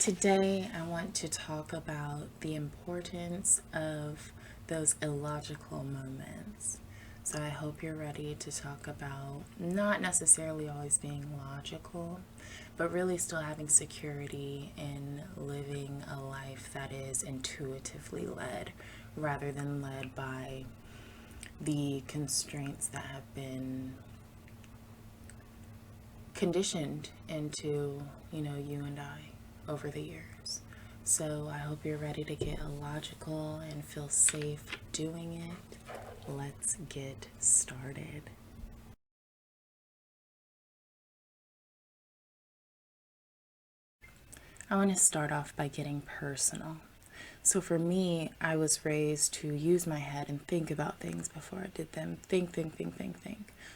Today, I want to talk about the importance of those illogical moments. So, I hope you're ready to talk about not necessarily always being logical, but really still having security in living a life that is intuitively led rather than led by the constraints that have been conditioned into, you and I over the years. So I hope you're ready to get illogical and feel safe doing it. Let's get started. I want to start off by getting personal. So for me, I was raised to use my head and think about things before I did them. Think,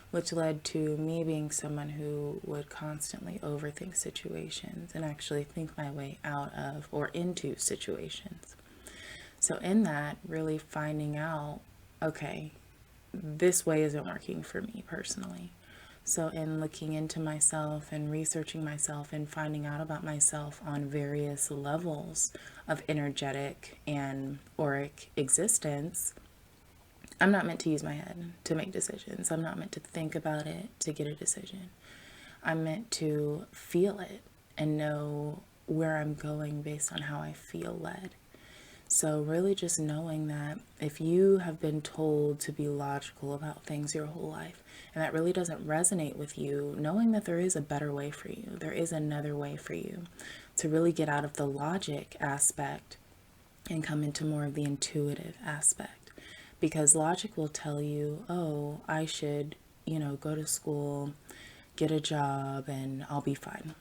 which led to me being someone who would constantly overthink situations and actually think my way out of or into situations. So in that, really finding out, okay, this way isn't working for me personally. So, in looking into myself and researching myself and finding out about myself on various levels of energetic and auric existence, I'm not meant to use my head to make decisions. I'm not meant to think about it to get a decision. I'm meant to feel it and know where I'm going based on how I feel led. So, really, just knowing that if you have been told to be logical about things your whole life and that really doesn't resonate with you, knowing that there is a better way for you, there is another way for you to really get out of the logic aspect and come into more of the intuitive aspect. Because logic will tell you, oh, I should, go to school, get a job, and I'll be fine.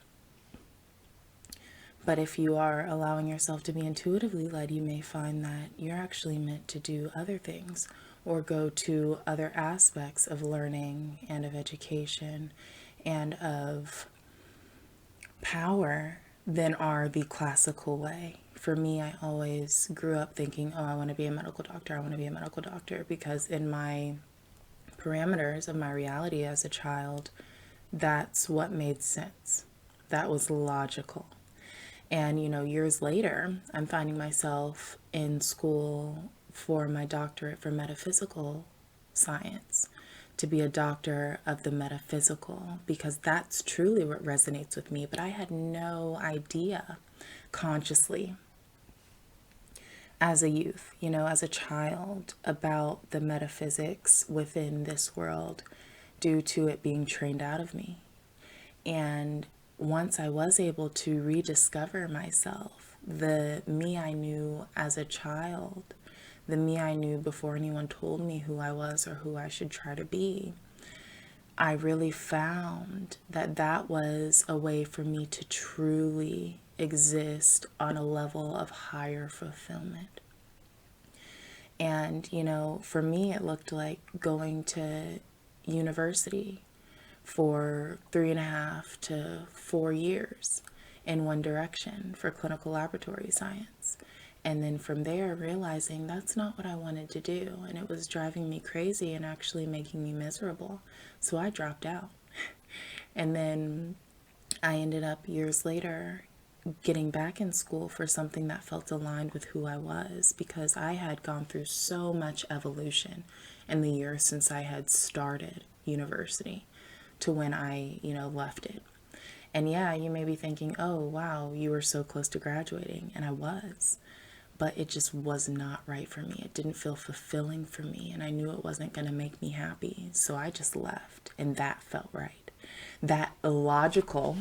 But if you are allowing yourself to be intuitively led, you may find that you're actually meant to do other things or go to other aspects of learning and of education and of power than are the classical way. For me, I always grew up thinking, oh, I want to be a medical doctor. I want to be a medical doctor because in my parameters of my reality as a child, that's what made sense. That was logical. And, years later, I'm finding myself in school for my doctorate for metaphysical science, to be a doctor of the metaphysical, because that's truly what resonates with me. But I had no idea consciously as a youth, as a child, about the metaphysics within this world due to it being trained out of me. And once I was able to rediscover myself, the me I knew as a child, the me I knew before anyone told me who I was or who I should try to be, I really found that that was a way for me to truly exist on a level of higher fulfillment. And, for me, it looked like going to university for 3.5 to 4 years in one direction for clinical laboratory science. And then from there, realizing that's not what I wanted to do. And it was driving me crazy and actually making me miserable. So I dropped out. And then I ended up years later getting back in school for something that felt aligned with who I was, because I had gone through so much evolution in the years since I had started university to when I, left it. And yeah, you may be thinking, oh, wow, you were so close to graduating. And I was. But it just was not right for me. It didn't feel fulfilling for me. And I knew it wasn't going to make me happy. So I just left. And that felt right. That illogical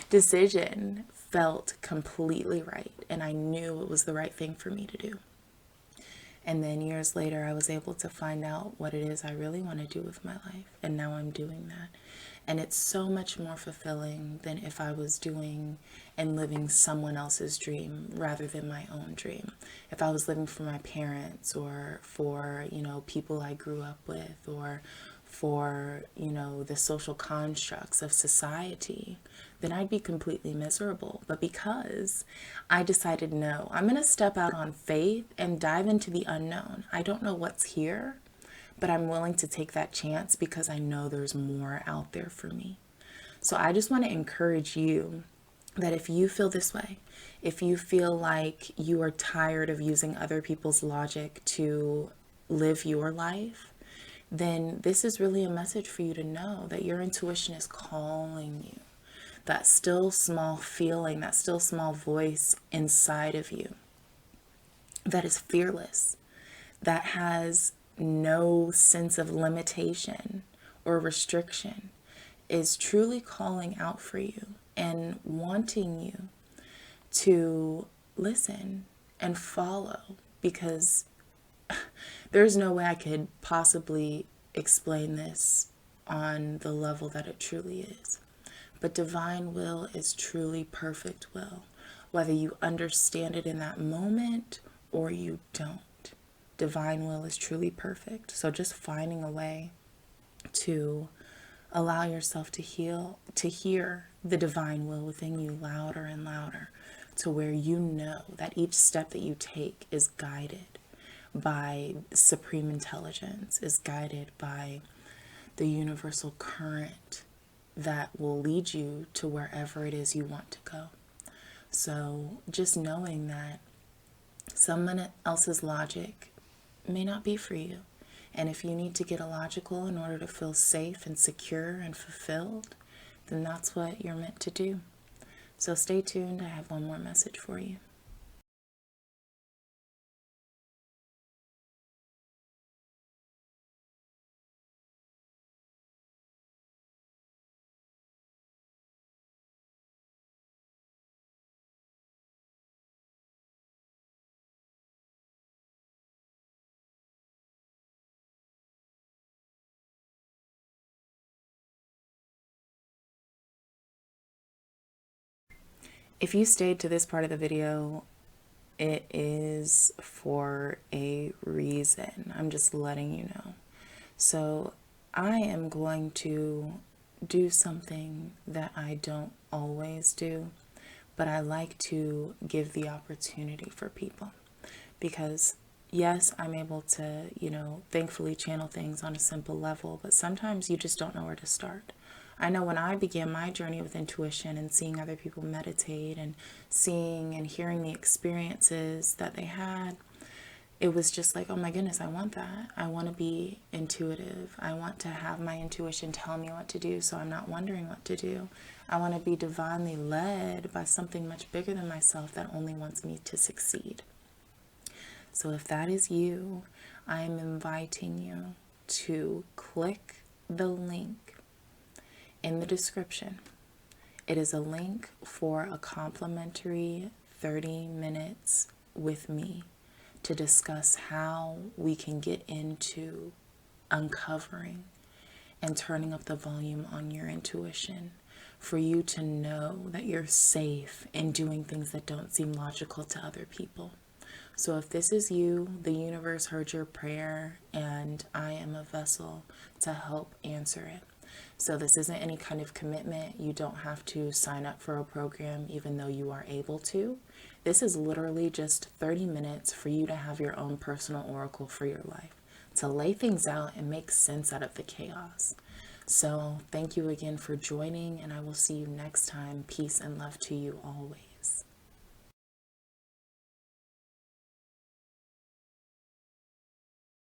decision felt completely right. And I knew it was the right thing for me to do. And then years later, I was able to find out what it is I really want to do with my life. And now I'm doing that. And it's so much more fulfilling than if I was doing and living someone else's dream rather than my own dream. If I was living for my parents or for, people I grew up with, or for, the social constructs of society, then I'd be completely miserable. But because I decided, no, I'm going to step out on faith and dive into the unknown. I don't know what's here, but I'm willing to take that chance because I know there's more out there for me. So I just want to encourage you that if you feel this way, if you feel like you are tired of using other people's logic to live your life, then this is really a message for you to know that your intuition is calling you. That still small feeling, that still small voice inside of you that is fearless, that has no sense of limitation or restriction, is truly calling out for you and wanting you to listen and follow, because there's no way I could possibly explain this on the level that it truly is. But divine will is truly perfect will, whether you understand it in that moment or you don't. Divine will is truly perfect. So just finding a way to allow yourself to hear the divine will within you louder and louder, to where you know that each step that you take is guided by supreme intelligence, is guided by the universal current that will lead you to wherever it is you want to go. So just knowing that someone else's logic may not be for you. And if you need to get illogical in order to feel safe and secure and fulfilled, then that's what you're meant to do. So stay tuned. I have one more message for you. If you stayed to this part of the video, it is for a reason. I'm just letting you know. So I am going to do something that I don't always do, but I like to give the opportunity for people, because yes, I'm able to, thankfully channel things on a simple level, but sometimes you just don't know where to start. I know when I began my journey with intuition and seeing other people meditate and seeing and hearing the experiences that they had, it was just like, oh my goodness, I want that. I want to be intuitive. I want to have my intuition tell me what to do so I'm not wondering what to do. I want to be divinely led by something much bigger than myself that only wants me to succeed. So if that is you, I am inviting you to click the link in the description. It is a link for a complimentary 30 minutes with me to discuss how we can get into uncovering and turning up the volume on your intuition, for you to know that you're safe in doing things that don't seem logical to other people. So if this is you, the universe heard your prayer, and I am a vessel to help answer it. So this isn't any kind of commitment. You don't have to sign up for a program, even though you are able to. This is literally just 30 minutes for you to have your own personal oracle for your life, to lay things out and make sense out of the chaos. So thank you again for joining, and I will see you next time. Peace and love to you always.